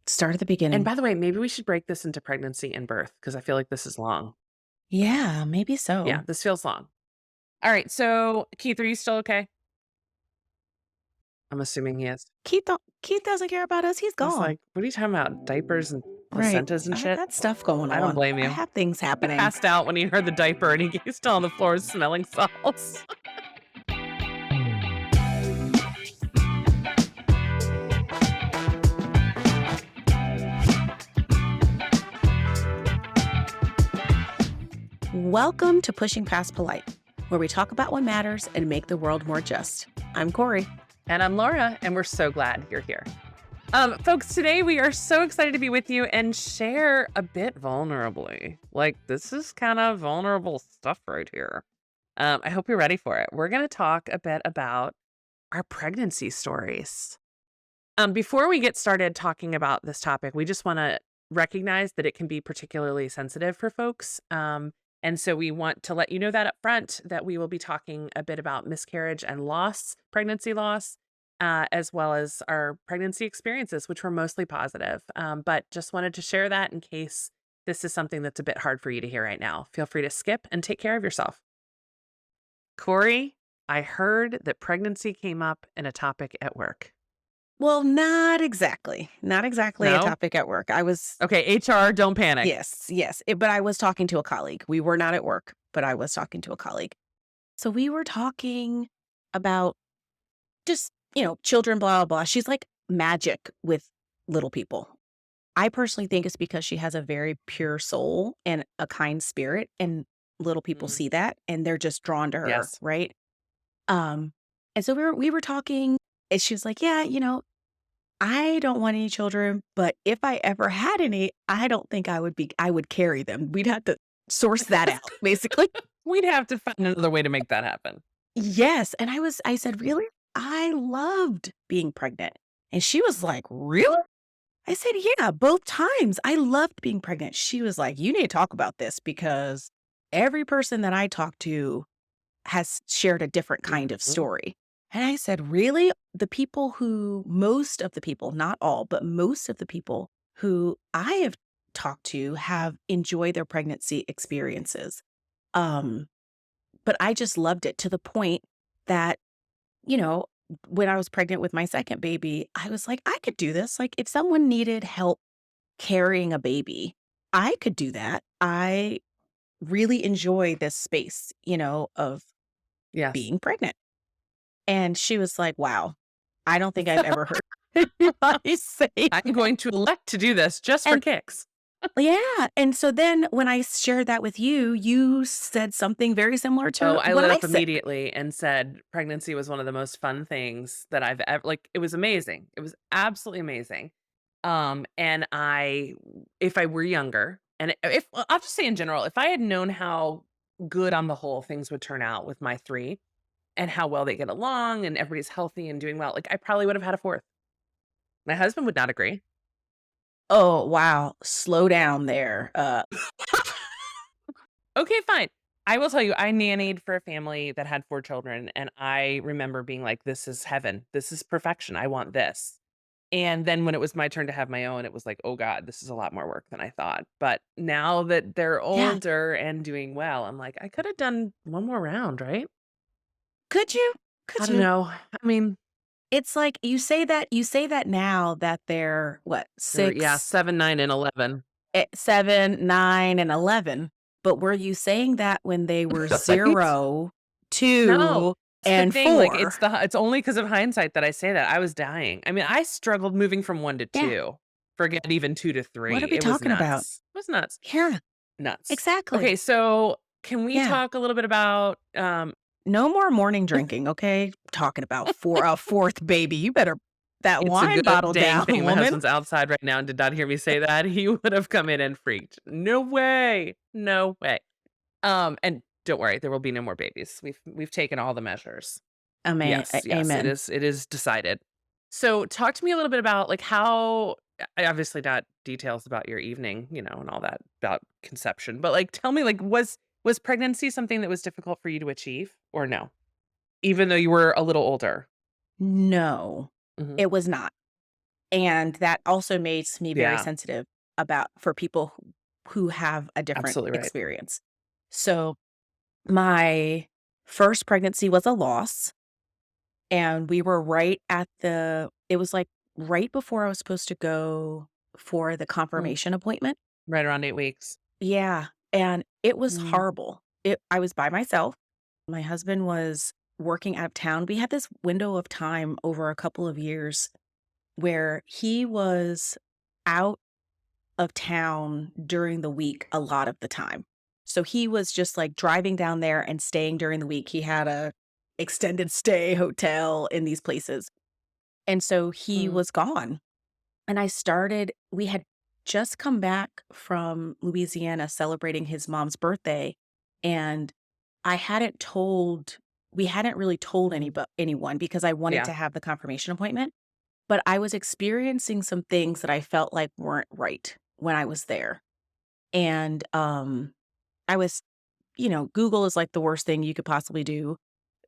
Start at the And beginning. by the way, maybe we should break this into pregnancy and birth because I feel like this is long. Yeah, maybe Yeah, so. this feels long. All right. So, Keith, are you still okay? I'm assuming he is. Keith doesn't care about us. He's I was gone. like, what are you talking about? Diapers and Right. placentas and I shit? got stuff going I don't on. blame I you. have things He happening. passed out when he heard the diaper and he's still on the floor smelling salts. Welcome to Pushing Past Polite, where we talk about what matters and make the world more just. I'm Kori. And I'm Laura, and we're so glad you're here. Folks, today we are so excited to be with you and share a bit vulnerably. Like, this is kind of vulnerable stuff right here. I hope you're ready for it. We're going to talk a bit about our pregnancy stories. Before we get started talking about this topic, we just want to recognize that it can be particularly sensitive for folks. And so we want to let you know that up front that we will be talking a bit about miscarriage and loss, pregnancy loss, as well as our pregnancy experiences, which were mostly positive. But just wanted to share that in case this is something that's a bit hard for you to hear right now. Feel free to skip and take care of yourself. Kori, I heard that pregnancy came up in a topic at work. Well, not exactly. Not exactly a No? topic at work. I was, Okay, HR, don't panic. yes. But I was talking to a colleague. We were not at work, but I was talking to a colleague. So we were talking about just, children, blah, blah, blah. She's like magic with little people. I personally think it's because she has a very pure soul and a kind spirit, and little people see that and they're just drawn to her, Yes. right? And so we were talking, and she was like, "Yeah, I don't want any children, but if I ever had any, I don't think I would carry them. We'd have to source that out, basically." We'd have to find another way to make that happen. Yes, and I said, "Really? I loved being pregnant." And she was like, "Really?" I said, "Yeah, both times. I loved being pregnant." She was like, "You need to talk about this because every person that I talk to has shared a different kind of Mhm. story." And I said, "Really? Most of the people, not all, but most of the people who I have talked to have enjoyed their pregnancy experiences. Um, but I just loved it to the point that, you know, when I was pregnant with my second baby, I was like, I could do this. Like, if someone needed help carrying a baby, I could do that. I really enjoy this space, of Yes. being pregnant." And she was like, "Wow, I don't think I've ever heard anybody say I'm that." going to elect to do this just for And kicks. yeah, and so then when I shared that with you, you said something very similar Oh, to I what lit I up said. immediately and said pregnancy was one of the most fun things that I've ever like it was amazing. It was absolutely amazing. And if I were younger, and if well, I'll just say in general, if I had known how good on the whole things would turn out with my three and how well they get along and everybody's healthy and doing well, like I probably would have had a fourth. My husband would not agree. Oh, wow, slow down there. Okay, fine. I will tell you, I nannied for a family that had 4 children, and I remember being like, "This is heaven. This is perfection. I want this." And then when it was my turn to have my own, it was like, "Oh god, this is a lot more work than I thought." But now that they're Yeah, older and doing well, I'm like, "I could have done one more round, right?" could you? I Could don't you? know. I mean, It's like you say that now that they're what, they're yeah, 6, 7, 9, and 11. 7, 9, and 11, but were you saying that when they were Right? 0, No. 2, It's the and thing, like, 4? it's only because of hindsight that I say that. I was dying. I mean, I struggled moving from 1 to Yeah. 2. Forget even 2 to What 3. are we It was talking about? nuts. It was nuts. Yeah, Nuts. exactly. Okay, so can we Yeah. talk a little bit about, No more morning drinking, okay? Talking about a 4th baby. You better that it's a wine good bottle dang down, thing my woman. husband's outside right now and did not hear me say that. He would have come in and freaked. No way. No way. And don't worry, there will be no more babies. We've taken all the measures. Yes, Amen. it is decided. So talk to me a little bit about like how obviously not details about your evening, and all that about conception, but like tell me like was pregnancy something that was difficult for you to achieve or no? Even though you were a little older. No, Mhm. it was not. And that also makes me very Yeah, sensitive about for people who have a different absolutely right. experience. So, my first pregnancy was a loss, and we were right at the it was, like, right before I was supposed to go for the Mm, confirmation appointment. right around 8 weeks. Yeah, and it was Mm, horrible. I was by myself. My husband was working out of town. We had this window of time over a couple of years where he was out of town during the week a lot of the time. So he was just, like, driving down there and staying during the week. He had a extended stay hotel in these places, and so he mm, was gone, and we had just come back from Louisiana celebrating his mom's birthday, and I hadn't told we hadn't really told mm. anyone because I wanted Yeah, to have the confirmation appointment, but I was experiencing some things that I felt like weren't right when I was there. And, I was Google is like the worst thing you could possibly do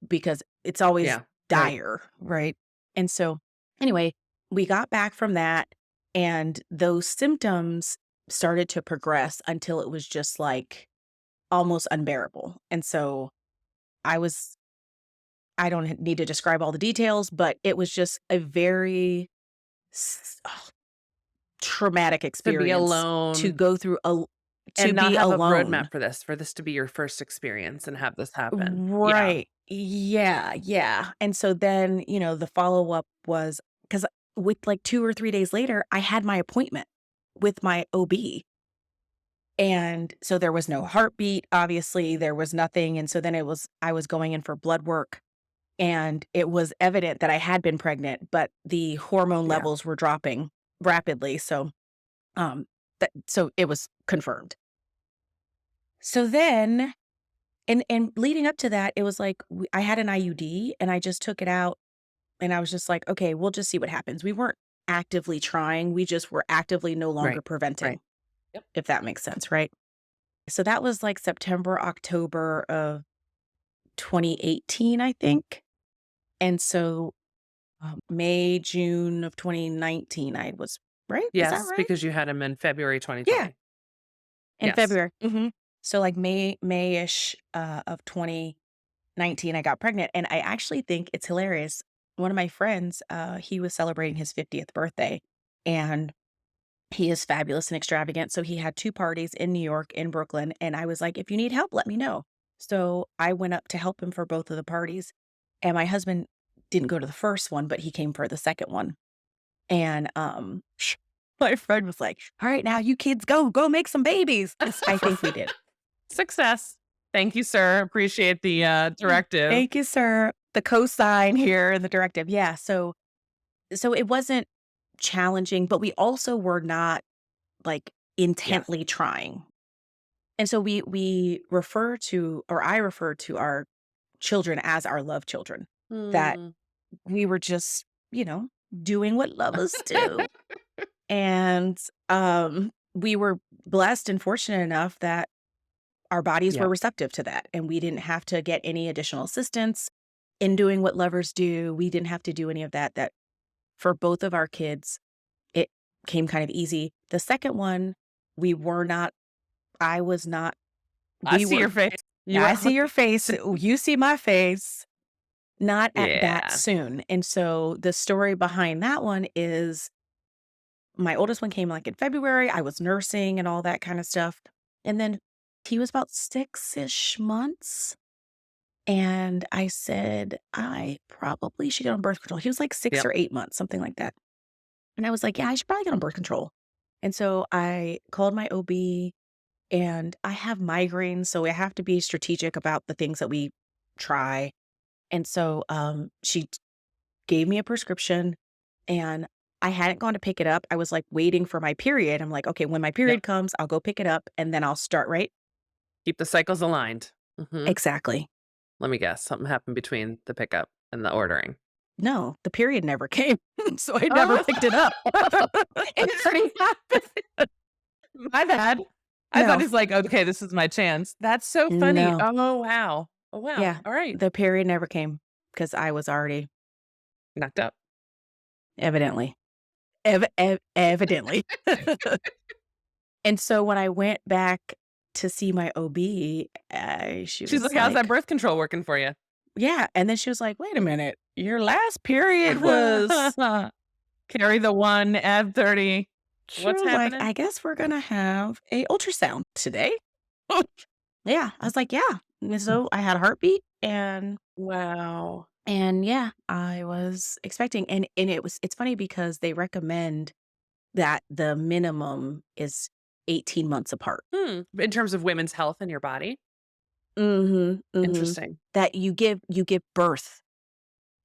because it's always yeah, right. dire, right? And so, anyway, we got back from that, and those symptoms started to progress until it was just, like, almost unbearable. And so, I was I don't need to describe all the details, but it was just a very traumatic To be experience to alone go through to and not be have a alone. roadmap for this to be your first experience and have this happen. Yeah, Right. Yeah, yeah. And so then, the follow-up was because with, like, 2 or 3 days later, I had my appointment with my OB, and so there was no heartbeat, obviously, there was nothing, and so then I was going in for blood work, and it was evident that I had been pregnant, but the hormone yeah, levels were dropping rapidly, so, so it was confirmed. So then and leading up to that, it was like I had an IUD and I just took it out and I was just like, "Okay, we'll just see what happens." We weren't actively trying, we just were actively no longer right, preventing, right. Yep. if that makes sense, right? So that was like September, October of 2018, I think. And so, May, June of 2019, I was right? Is that Yes, right? because you had him in February Yeah, 2020. in Yes. February. So like May-ish, of 2019, I got pregnant, and I actually think it's hilarious. One of my friends, he was celebrating his 50th birthday, and he is fabulous and extravagant, so he had 2 parties in New York, in Brooklyn, and I was like, "If you need help, let me know." So, I went up to help him for both of the parties, and my husband didn't go to the first one, but he came for the second one, and, my friend was like, "All right, now you kids go make some babies." I think we did. Success. Thank you, sir. Appreciate the, directive. Thank you, sir. The cosign here and the directive. Yeah, so it wasn't challenging, but we also were not, like, Yeah. intently trying. And so I refer to our children as our love children, that Mm. we were just, doing what lovers do. And, we were blessed and fortunate enough that our bodies were Yep, receptive to that, and we didn't have to get any additional assistance in doing what lovers do. We didn't have to do any of that for both of our kids, it came kind of easy. The second one, we were not I was not I we see were your face. You yeah, were I see your face, you see my face, not at that Yeah. soon, and so the story behind that one is my oldest one came, like, in February, I was nursing and all that kinda stuff, and then he was about 6-ish months, and I said, "I probably should get on birth control." He was, like, 6 Yep, or 8 months, something like that, and I was like, "Yeah, I should probably get on birth control." And so I called my OB, and I have migraines, so I have to be strategic about the things that we try. And so, she gave me a prescription, and I hadn't gone to pick it up. I was, like, waiting for my period. I'm like, "Okay, when my yep. period comes, I'll go pick it up, and then I'll start," right? Keep the cycles aligned. Mhm. Exactly. Let me guess, something happened between the pickup and the ordering. No, the period never came, so I never Oh. picked it up. It already happened. My bad. I thought No, he's like, "Okay, this is my chance." That's so funny. no. Oh, wow. Oh, wow. Yeah, All right. the period never came because I was already Knocked up. evidently. Evidently. And so when I went back to see my OB, she She's was like, "How's that like, birth control working for you?" yeah. And then she was like, wait a minute, your last period was, Carry the one, add 30. she What's was like, happening? I guess we're going to have a ultrasound today. Yeah. I was like, yeah. And so I had a heartbeat Wow. and yeah, I was expecting. And it's funny because they recommend that the minimum is 18 months apart. In terms of women's health in your body? Mhm, mhm. Interesting. That you give birth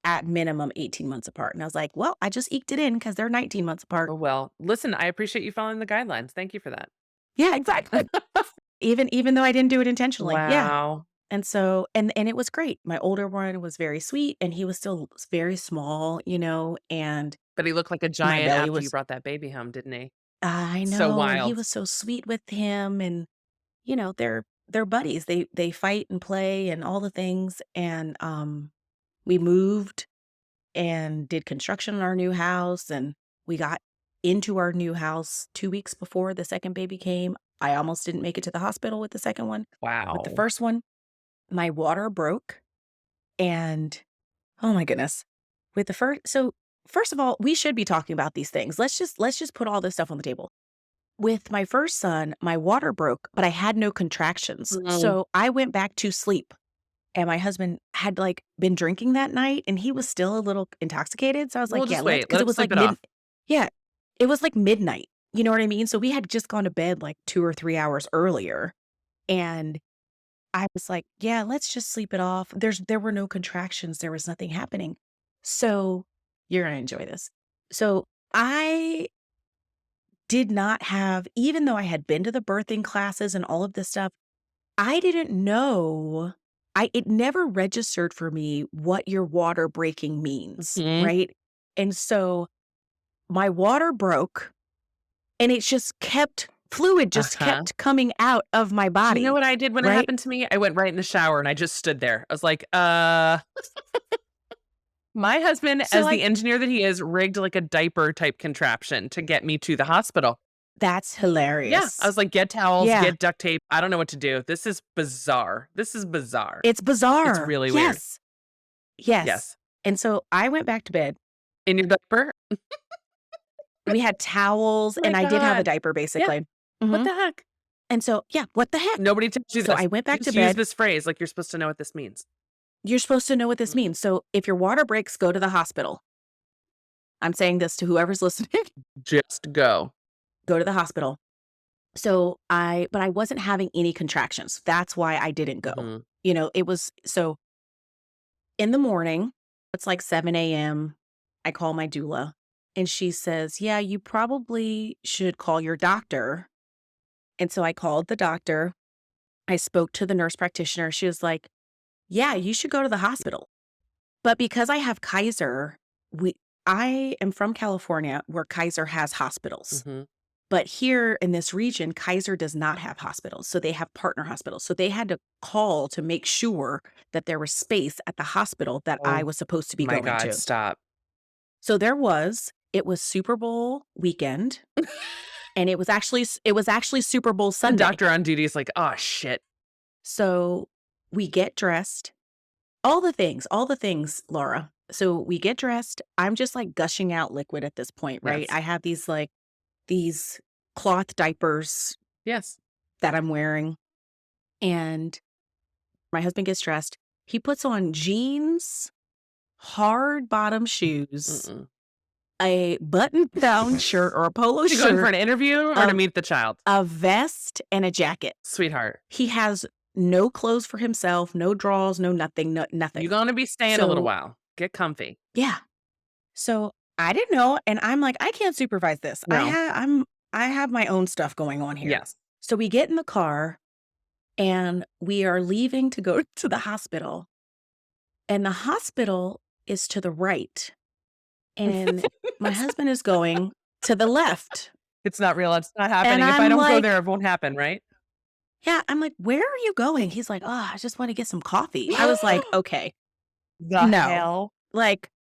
at minimum 18 months apart, and I was like, "Well, I just eked it in because 'cause they're 19 months apart." Oh, well, listen, I appreciate you following the guidelines. Thank you for that. Yeah, exactly. Even though I didn't do it intentionally, yeah. Wow. And so and it was great. My older one was very sweet, and he was still very small, and But he looked like a my giant belly after you was brought that baby home, didn't he? I So know, and he wild. was so sweet with him, and, they're buddies. They fight and play and all the things, and, we moved and did construction on our new house, and we got into our new house 2 weeks before the second baby came. I almost didn't make it to the hospital with the second one. With the Wow. first one, my water broke, and oh my goodness. With the first of all, we should be talking about these things. Let's just put all this stuff on the table. With my first son, my water broke, but I had no contractions. Mm. So I went back to sleep. And my husband had, like, been drinking that night, and he was still a little intoxicated, so I was We'll like, "Yeah, just let's," wait. because Let it him was, sleep like, it off. yeah, it was, like, midnight, you know what I mean? So we had just gone to bed, like, 2 or 3 hours earlier, and I was like, "Yeah, let's just sleep it off." There were no contractions, there was nothing happening. So you're gonna enjoy this. So I did not have even though I had been to the birthing classes and all of this stuff, I didn't know it never registered for me what your water breaking means, Mhm. right? And so my water broke and it just kept fluid just Uh-huh. kept coming out of my Do you know body, what I did when it right? happened to me? I went right in the shower and I just stood there. I was like, my husband, So as the like engineer that he is, rigged like a diaper type contraption to get me to the hospital. that's Yeah. I hilarious. was like, get towels, Yeah, get duct tape. I don't know what to do. This is bizarre. This is bizarre. it's It's bizarre. really weird. Yes. Yes. Yes. And so I went back to bed. In your diaper? We had towels My and I did have a God. diaper Yeah. basically. What Mhm. the heck? And so, yeah, what the heck? Nobody tells you So I this. went You back to just use bed. this phrase like you're supposed to know what this means. You're supposed to know what this Mm-mm. means. So if your water breaks, go to the hospital. I'm saying this to whoever's listening. Just go. Go to the hospital. But I wasn't having any contractions. That's why I didn't go. Mhm. It was so in the morning, it's like 7 a.m. I call my doula and she says, yeah, you probably should call your doctor. And so I called the doctor. I spoke to the nurse practitioner. She was like, yeah, you should go to the hospital. But because I have Kaiser, I am from California where Kaiser has hospitals. Mhm. But here in this region, Kaiser does not have hospitals. So they have partner hospitals. So they had to call to make sure that there was space at the hospital that I Oh was supposed to be my going God, to. stop. So it was Super Bowl weekend and it was actually Super Bowl The Sunday. doctor on duty is like, "Oh, shit." So we get dressed. All the things, Laura. So we get dressed. I'm just like gushing out liquid at this point, right? Yes. I have these cloth diapers Yes. that I'm wearing, and my husband gets dressed. He puts on jeans, hard bottom shoes, Mm-mm. a button down shirt or a polo You going for shirt, an interview or to a, meet the child? a vest, and a jacket. Sweetheart, He has no clothes for himself, no drawers, no nothing, you're nothing. gonna be staying a little So, while. Get comfy. yeah. So I didn't know, and I'm like, I can't supervise this. No. I have my own stuff going on here. Yes. So we get in the car and we are leaving to go to the hospital. And the hospital is to the right. And my husband is going to the left. It's not real, it's not And happening. If I I'm don't go like, there, it won't happen, right? yeah, I'm like, where are you going? He's like, oh, I just want to get some coffee. I was like, okay, The no. hell? Like,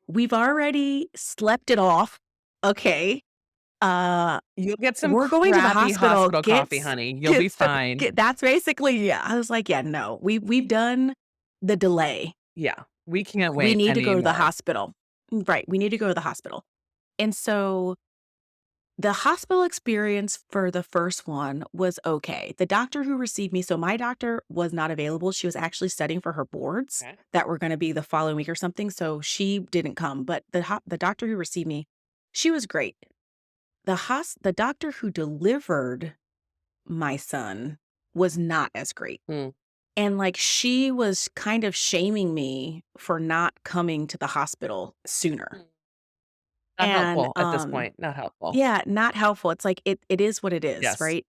we've already slept it off. okay, uh, You'll get some we're going to the crappy hospital, hospital coffee, honey. You'll be get some fine. get that's basically yeah, I was like, "Yeah, no, we've done the delay. Yeah, we can't We wait need to go to the anymore. hospital." Right, we need to go to the hospital. And so the hospital experience for the first one was okay. The doctor who received me, so my doctor was not available. She was actually studying for her boards Okay. that were gonna be the following week or something, so she didn't come, but the doctor who received me, she was great. The doctor who delivered my son was not as great, Mm. and, like, she was kind of shaming me for not coming to the hospital sooner, Mm. Not and, helpful at this point, not helpful. yeah, not helpful. It's like it is what it is, Yes. right?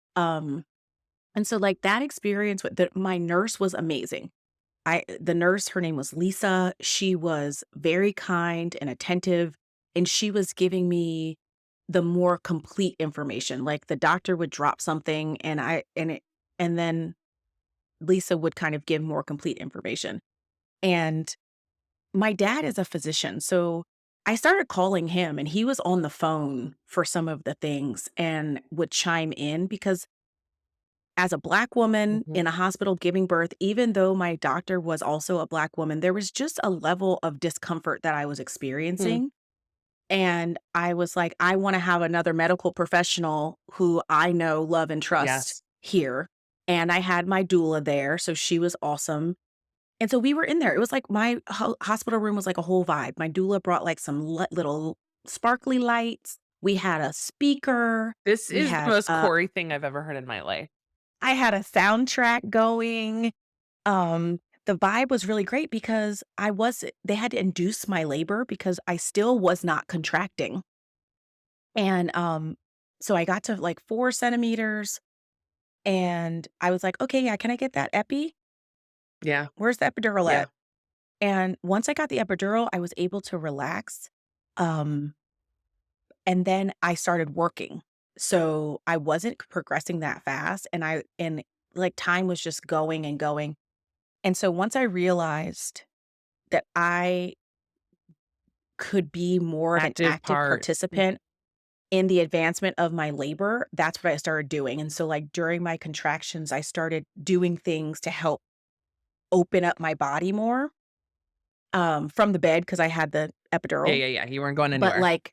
And so, like, that experience with my nurse was amazing. The nurse, her name was Lisa. She was very kind and attentive, and she was giving me the more complete information. Like, the doctor would drop something, and then Lisa would kind of give more complete information. And my dad is a physician, so I started calling him, and he was on the phone for some of the things and would chime in because as a Black woman Mhm. in a hospital giving birth, even though my doctor was also a Black woman, there was just a level of discomfort that I was Mm. experiencing, and I was like, "I wanna have another medical professional who I know, love, and trust Yes. here," and I had my doula there, so she was awesome, and so we were in there. It was like my hospital room was like a whole vibe. My doula brought, like, some little sparkly lights. We had a speaker. This We is the had, most Corey thing I've ever heard in my life. I had a soundtrack going. The vibe was really great because they had to induce my labor because I still was not contracting. And, so I got to, like, 4 centimeters, and I was like, "Okay, yeah, can I get that epi? Yeah, Where's the epidural yeah. at?" And once I got the epidural, I was able to relax, um, and then I started working. So I wasn't progressing that fast, like, time was just going and going. And so once I realized that I could be more of an Active active part. Mm. participant in the advancement of my labor, that's what I started doing. And so, like, during my contractions, I started doing things to help open up my body more, from the bed because I had the Yeah, epidural. yeah, yeah, you weren't going But, anywhere. like,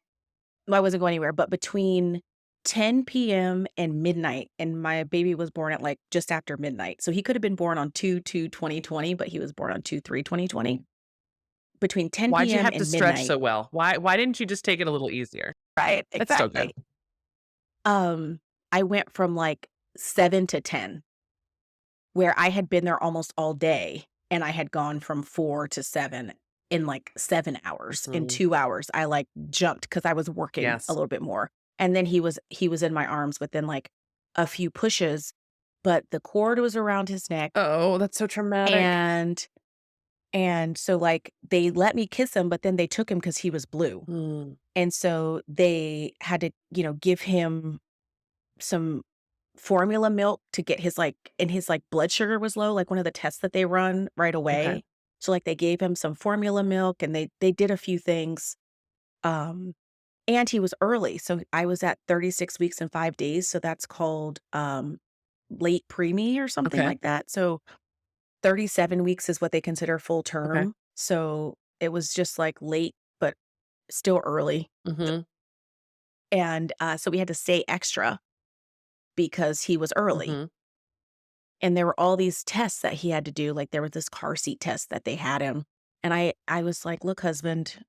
well, I wasn't going anywhere, but between 10 p.m. and midnight, and my baby was born at, like, just after midnight. So he could have been born on 2/2/2020, but he was born on 2/3/2020. Between Why'd 10 you PM have to and stretch midnight. so well? Why didn't you just take it a little easier? Right, That's still good. exactly. Um, I went from, like, 7 to 10, where I had been there almost all day, and I had gone from 4 to 7 in, like, 7 hours. In Mhm. 2 hours, I, like, jumped because I was working a Yes. little bit more, and then he was in my arms within, like, a few pushes, but the cord was around his neck, Oh, that's so traumatic. and so, like, they let me kiss him, but then they took him because he was blue, Mm. and so they had to, give him some formula milk to get his, like, blood sugar was low, like, one of the tests that they run right Okay. away. So, like, they gave him some formula milk, and they did a few things, um, and he was early, so I was at 36 weeks and 5 days, so that's called, late preemie or something Okay. like that. So 37 weeks is what they consider full Okay. term, so it was just, like, late, but still early, Mhm. and, so we had to stay extra because he was early. Mhm. And there were all these tests that he had to do, like, there was this car seat test that they had him, and I was like, "Look, husband,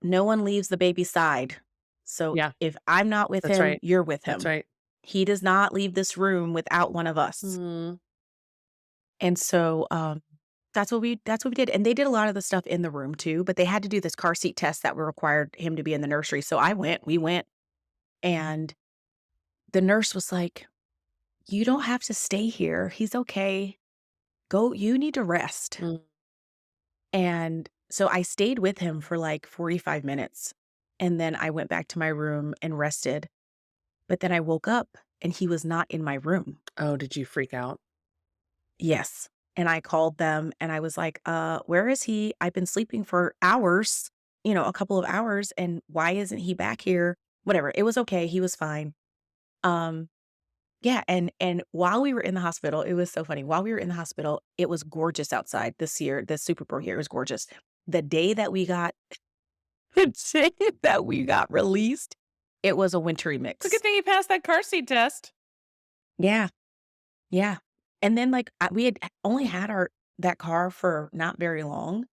no one leaves the baby's side, so Yeah, if I'm not with that's him, right. you're with That's him. right. He does not leave this room without one of us." Mm. And so, that's what we did, and they did a lot of the stuff in the room too, but they had to do this car seat test that required him to be in the nursery, so we went, and the nurse was like, "You don't have to stay here, he's okay. You need to rest." Mm. And so I stayed with him for like 45 minutes, and then I went back to my room and rested. But then I woke up and he was not in my room. Oh, did you freak out? Yes. And I called them and I was like, where is he? I've been sleeping for hours a couple of hours, and why isn't he back here? Whatever. It was okay. He was fine. Um, yeah, and while we were in the hospital, it was so funny. While we were in the hospital, it was gorgeous outside this year. The Super Bowl here was gorgeous. The day that we got the day that we got released, it was a wintry It's a good mix. thing you passed that car seat test. Yeah, yeah. And then, like, we had only had our that car for not very long,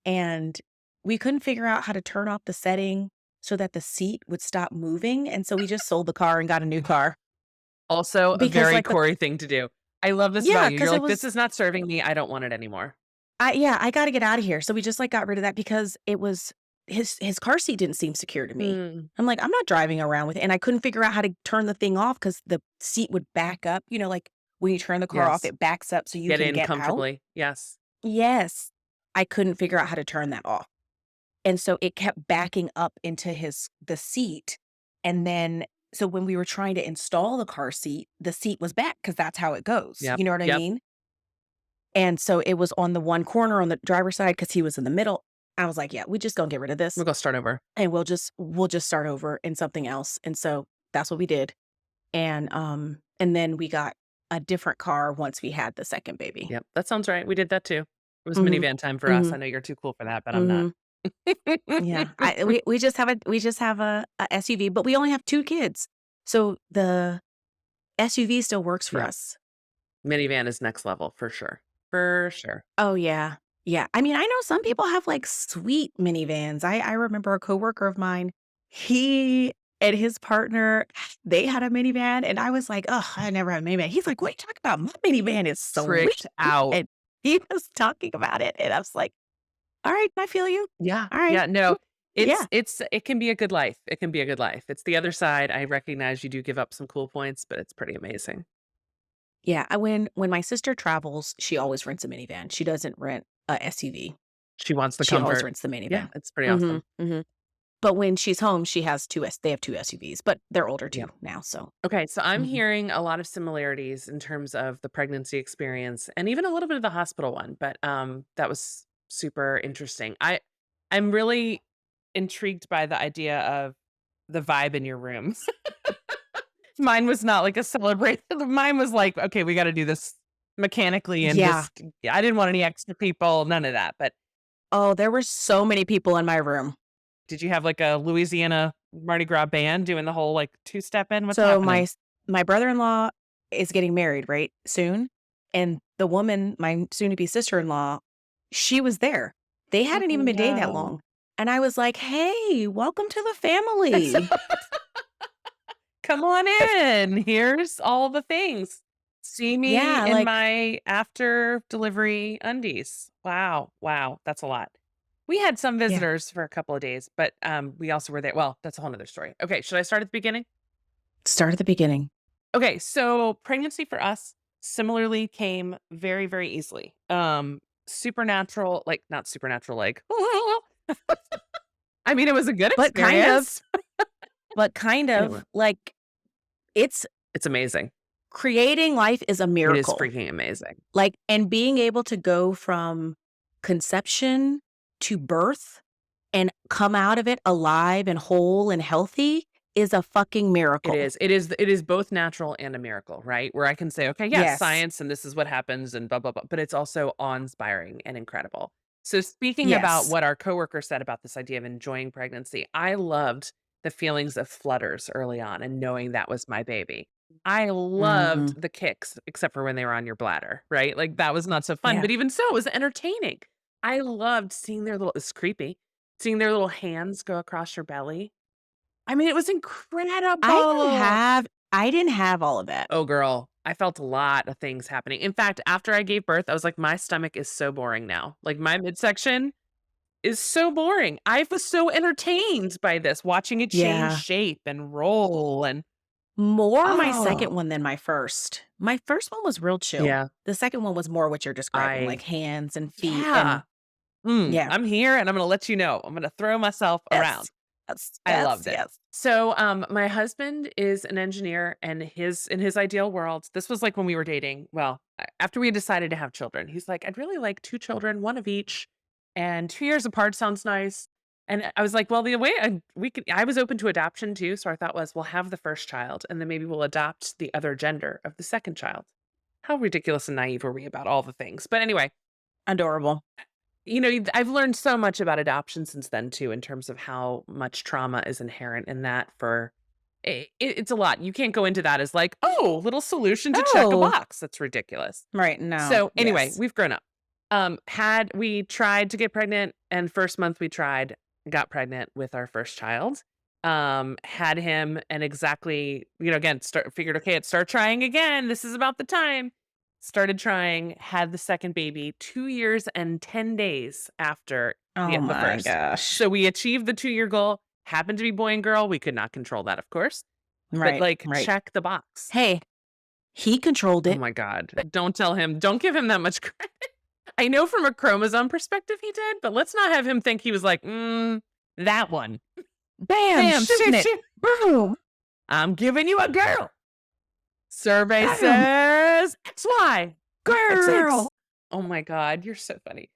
and we couldn't figure out how to turn off the setting so that the seat would stop moving, and so we just sold the car and got a new car Also, a because, very like, the Corey thing to do. I love this yeah, about you. You're because it like, "This was is not serving me. I don't want it anymore." I gotta get out of here. So we just, like, got rid of that because it was his car seat didn't seem secure to me. Mm, I'm like, "I'm not driving around with it," and I couldn't figure out how to turn the thing off because the seat would back up, like, when you turn the car off, yes. it backs up so you Get can in get out. comfortably. Yes. Yes. I couldn't figure out how to turn that off, and so it kept backing up into the seat, and then so when we were trying to install the seat was back because that's how it goes, Yep. you know what I Yep. mean? And so it was on the one corner on the driver's side because he was in the middle. I was like, "Yeah, we just gonna get rid of this, We'll go start over. and we'll just start over in something else." And so that's what we did. And then we got a different car once we had the second baby. Yep. That sounds right. We did that too. It was Mhm. minivan time for us. I Mhm. know you're too cool for that, but I'm not. Mhm. Yeah. We just have a SUV, but we only have 2 kids. So the SUV still works for Yep. us. Minivan is next level for sure. For sure. Oh, yeah. Yeah. I mean, I know some people have, like, sweet minivans. I remember a coworker of mine, he and his partner, they had a minivan, and I was like, "Ugh, I never had a minivan." He's like, "What are you talking about? My minivan is Tricked sweet." out. And he was talking about it, and I was like, "Alright, I feel you. Yeah. Alright." Yeah. No, Yeah. it can be a good life. It can be a good life. It's the other side. I recognize you do give up some cool points, but it's pretty amazing. Yeah, when my sister travels, she always rents a minivan. She doesn't rent a SUV. She wants the She always comfort. rents the Yeah, minivan. it's pretty awesome. Mhm, mhm. But when she's home, they have 2 SUVs, but they're older Yeah. too now, so Okay, so I'm mhm. hearing a lot of similarities in terms of the pregnancy experience and even a little bit of the hospital one, but that was super interesting. I'm really intrigued by the idea of the vibe in your room. Mine was not like a celebration. Mine was like, okay, we got to do this mechanically and Yeah. just I didn't want any extra people, none of that. But Oh, there were so many people in my room. did you have like a Louisiana Mardi Gras band doing the whole like two-step in? What's So happening? my brother-in-law is getting married, right, soon, and the woman, my soon-to-be sister-in-law, she was there. They Oh hadn't even been dating that no. long, and I was like, "Hey, welcome to the family." Come on in. Here's all the things. See me Yeah, in like my after delivery undies. Wow. Wow. That's a lot. We had some yeah, visitors for a couple of days, but we also were there. Well, that's a whole nother story. Okay. Should I start at the beginning? start at the beginning. Okay. So pregnancy for us similarly came very, very easily. Supernatural, like not supernatural, like, I mean, it was a good But kind of experience. but kind Anyway, of, like, it's it's amazing. creating life is a It is miracle. freaking amazing. Like, and being able to go from conception to birth and come out of it alive and whole and healthy is a fucking It miracle. is. It is both natural and a miracle, right? Where I can say, okay, yes, Yes. science and this is what happens and blah, blah, blah. But it's also awe-inspiring and incredible. So speaking about Yes. what our coworker said about this idea of enjoying pregnancy, I loved the feelings of flutters early on and knowing that was my baby. I Mhm. loved the kicks, except for when they were on your bladder, right? Like that was not so fun. Yeah. But even so, it was entertaining. I loved seeing their little, it's creepy, seeing their little hands go across your belly. I mean, it was incredible. I didn't have all of that. Oh, girl, I felt a lot of things happening. In fact, after I gave birth, I was like, my stomach is so boring now. Like my midsection is so boring. I was so entertained by this, watching it change Yeah. shape and roll and More my oh second one than my first. My first one was real chill. yeah, The second one was more what you're describing, like I hands and feet yeah. and yeah. I'm here and I'm gonna let you know. I'm gonna throw myself around. Yes. Yes. I Yes. loved it. Yes. So, my husband is an engineer and his in his ideal world, this was like when we were dating. Well, after we had decided to have children, he's like, I'd really like 2 children, one of each, and 2 years apart sounds nice. And I was like, well, the way I was open to adoption too. So our thought was, we'll have the first child and then maybe we'll adopt the other gender of the second child. How ridiculous and naive were we about all the things? But anyway, Adorable. I've learned so much about adoption since then too, in terms of how much trauma is inherent in that. It's a lot. You can't go into that as like, oh, little solution to check a Oh, box. That's ridiculous. right. No. So anyway, Yes. we've grown up. Had we tried to get pregnant, and first month we tried, got pregnant with our first child. Had him, and exactly, again, figured, okay, start trying again. This is about the time. Started trying, had the second baby 2 years and 10 days after Oh the my first. gosh. So we achieved the 2-year goal. Happened to be boy and girl. We could not control that, of course. But Right. like, Right. check the box. Hey, he controlled Oh it. my God. Don't tell him. Don't give him that much credit. I know from a chromosome perspective he did, but let's not have him think he was like, that one. Bam, Bam, shooting it. shoot. Boom. I'm giving you a girl. Survey Bam. says XY. Girl. Oh my God, you're so funny.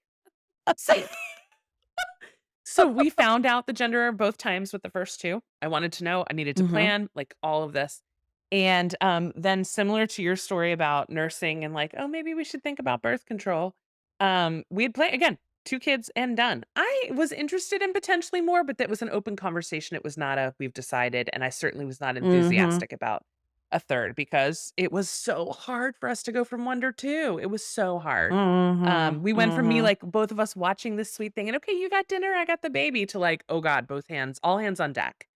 So we found out the gender both times with the first two. I wanted to know. I needed to Mhm. plan, like, all of this. And then similar to your story about nursing and like, oh, maybe we should think about birth control. We had planned again, 2 kids and done. I was interested in potentially more, but that was an open conversation. It was not a we've decided. And I certainly was not Mhm. enthusiastic about a third because it was so hard for us to go from 1 to 2. It was so hard. Mhm. We went from me, Mhm. like, both of us watching this sweet thing and, okay, you got dinner, I got the baby, to like, oh God, both hands, all hands on deck.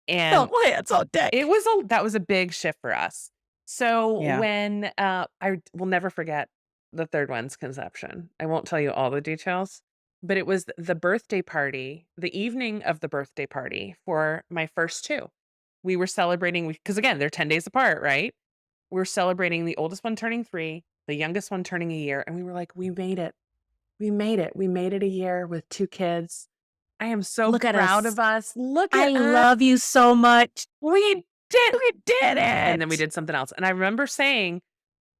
And Oh, hands on deck. that was a big shift for us. So Yeah. when I will never forget the third one's conception. I won't tell you all the details, but it was the birthday party, the evening of the birthday party for my first two. We were celebrating because again, they're 10 days apart, right? We're celebrating the oldest one turning 3, the youngest one turning a year, and we were like, we made it. We made it. We made it a year with 2 kids. I am so Look at proud us. of us. Look I at us. love you so much. We did. We did And then we it. did something else. And I remember saying,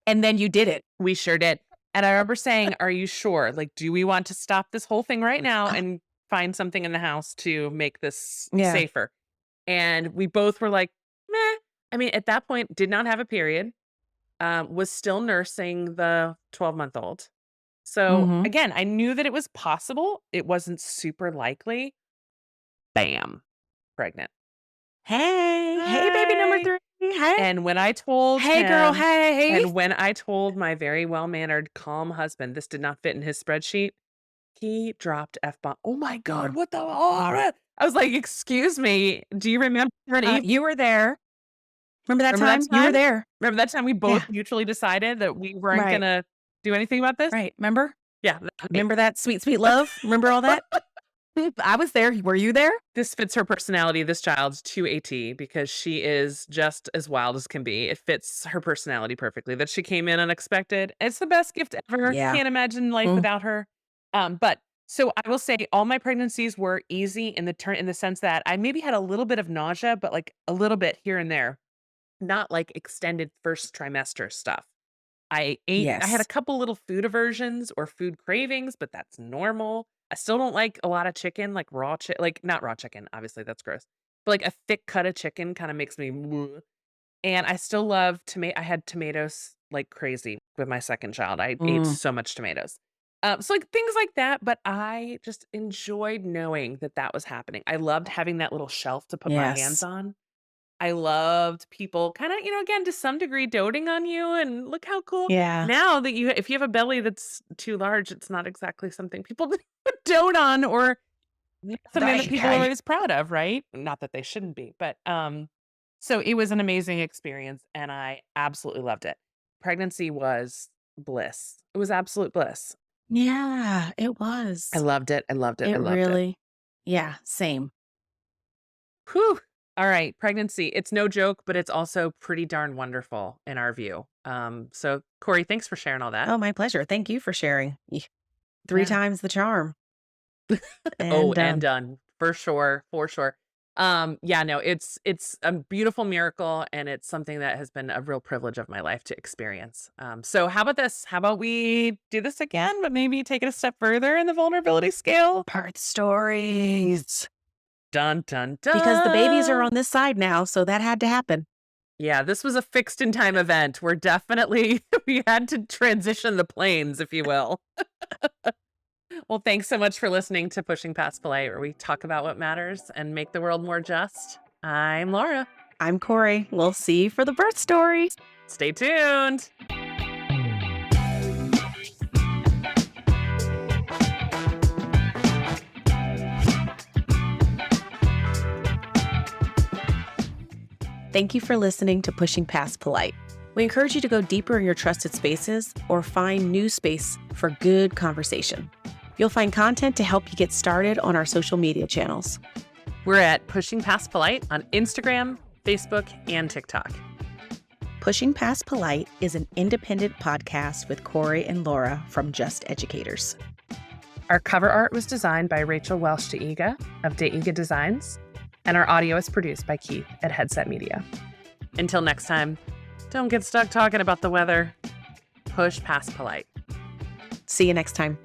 And then you did it. we sure did. And I remember saying, are you sure? Like, do we want to stop this whole thing right now and find something in the house to make this Yeah. safer? And we both were like, meh. I mean, at that point, did not have a period, was still nursing the 12-month-old. So Mhm. again, I knew that it was possible. It wasn't super likely. Bam, pregnant. Hey, hey, baby number Hi. 3. Hey. And when I told Hey, girl, him hey. and when I told my very well-mannered, calm husband this did not fit in his spreadsheet, he dropped F-bomb. "Oh my God, what the" I was like, "Excuse me, do you remember an eve You were there. Remember that remember that time? You were time? there. Remember that time we both Yeah. mutually decided that we weren't Right. gonna do anything about this?" Right. Remember? Yeah, that night. Remember that sweet, sweet love? Remember all that? I was there. Were you there? This fits her personality, this child's to a T, because she is just as wild as can be. It fits her personality perfectly that she came in unexpected. It's the best gift ever. Yeah. Can't imagine life Mm. without her. But so I will say all my pregnancies were easy in the sense that I maybe had a little bit of nausea, but like a little bit here and there, not like extended first trimester stuff. I had a Yes. couple little food aversions or food cravings, but that's normal. I still don't like a lot of chicken, like like not raw chicken, obviously that's gross. But like a thick cut of chicken kind of makes me "Bleh." And I still love tomato. I had tomatoes like crazy with my second child. I ate Mm. so much tomatoes. So like things like that, but I just enjoyed knowing that that was happening. I loved having that little shelf to put my hands Yes. on. I loved people kinda, again, to some degree doting on you and look how cool Yeah. now that if you have a belly that's too large, it's not exactly something people dote on or something that Right. people are Right. always proud of, right? Not that they shouldn't be, but, so it was an amazing experience and I absolutely loved it. Pregnancy was bliss. It was absolute bliss. Yeah, it I was. loved it, I loved it, I It loved it. really Yeah, same. Whew. All right, pregnancy. It's no joke, but it's also pretty darn wonderful in our view. So Kori, thanks for sharing all that. Oh, my pleasure. Thank you for sharing. 3 Yeah. times the charm Oh, and and done. done for sure, for sure. Yeah, no, it's a beautiful miracle, and it's something that has been a real privilege of my life to experience. So how about this? How about we do this again, but maybe take it a step further in the vulnerability scale? Birth stories. Dun dun Because the babies are dun. on this side now, so that had to happen. Yeah, this was a fixed in time event. We're definitely we had to transition the planes, if you will. Well, thanks so much for listening to Pushing Past Polite, where we talk about what matters and make the world more just. I'm Laura. I'm Kori. We'll see you for the birth story. Stay tuned. Thank you for listening to Pushing Past Polite. We encourage you to go deeper in your trusted spaces or find new space for good conversation. You'll find content to help you get started on our social media channels. We're at Pushing Past Polite on Instagram, Facebook, and TikTok. Pushing Past Polite is an independent podcast with Kori and Laura from Just Educators. Our cover art was designed by Rachel Welsh DeIga of DeIga Designs, and our audio is produced by Keith at Headset Media. Until next time, don't get stuck talking about the weather. Push past polite. See you next time.